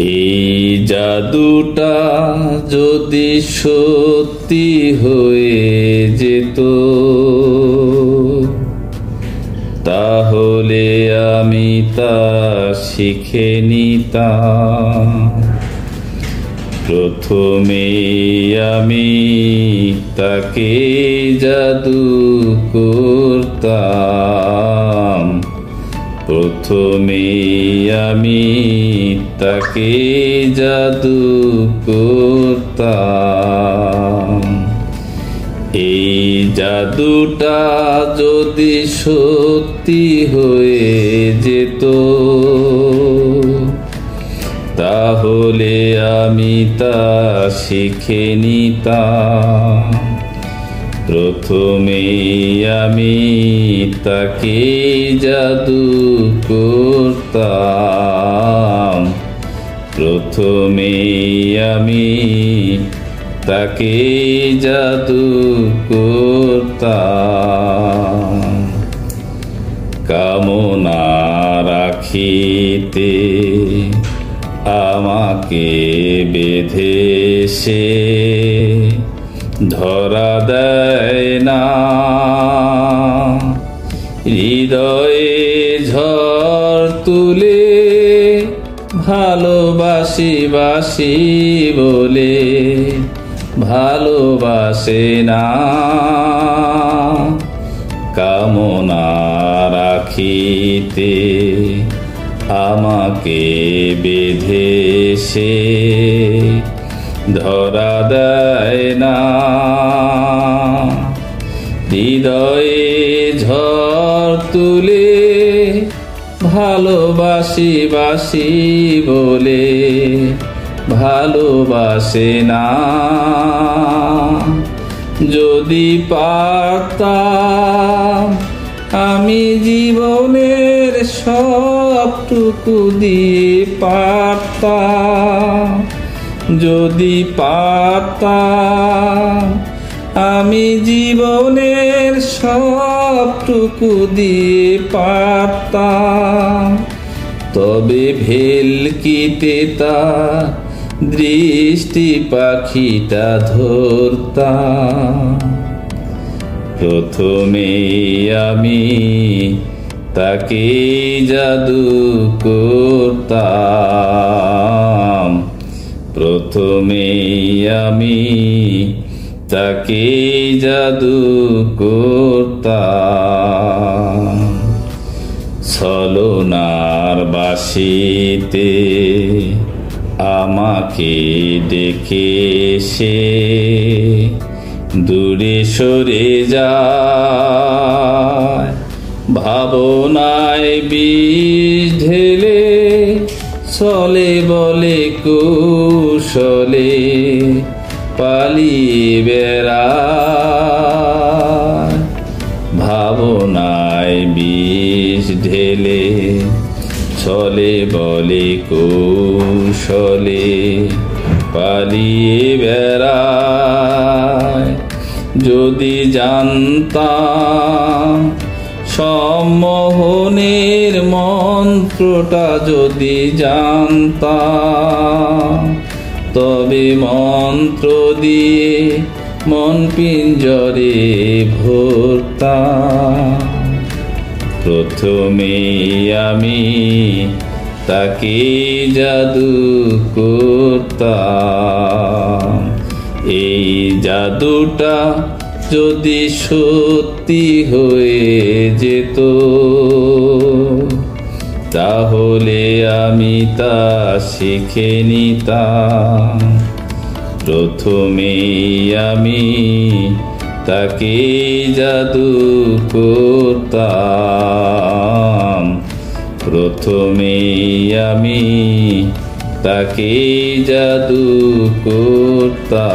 এই জাদুটা যদি সত্যি হয়ে যেত, তাহলে আমি তা শিখে নিতাম। প্রথমে আমি তাকে জাদু করতাম, প্রথমে আমি তাকে জাদু করতাম। এই জাদুটা যদি সত্যি হয়ে যেত, তাহলে আমি তা শিখে নিতাম। প্রথমে আমি তাকে জাদু করতাম, প্রথমে আমি তাকে জাদু করতাম। কামনা রাখিতে আমাকে বেঁধে সে ধরা দেয় না, হৃদয়ে ঝড় তুলে ভালোবাসি বাসি বলে ভালোবাসে না। কামনা রাখিতে আমাকে বেঁধে সে ধরা দেয় না, হৃদয়ে ঝড় তুলে ভালোবাসি বাসি বলে ভালোবাসে না। যদি পারতাম আমি জীবনের সবটুকু দিয়ে পারতাম, যদি পারতাম আমি জীবনের সবটুকু দিয়ে পারতাম, তবে ভেলকিতে তা দৃষ্টি পাখিটা ধরতাম। প্রথমে আমি তাকে জাদু করতাম, প্রথমে আমি তাকে জাদু করতাম। ছলনার বাঁশিতে আমাকে ডেকে সে দূরে সরে যায়, ভাবনায় বিষ ঢেলে চলে বলে কৌশলে পালিয়ে বেড়ায়। ভাবনায় বিষ ঢেলে চলে বলে কৌশলে পালিয়ে বেড়ায়। যদি জানতাম সম্মোহনের মন্ত্রটা, যদি জানতাম তবে মন্ত্র দিয়ে মন পিঞ্জরে ভরতাম। প্রথমে আমি তাকে জাদু করতাম। এই জাদুটা যদি সত্যি হয়ে যেত, তাহলে আমি তা শিখে নিতাম। প্রথমে আমি তাকে জাদু করতাম, প্রথমে আমি তাকে জাদু করতাম।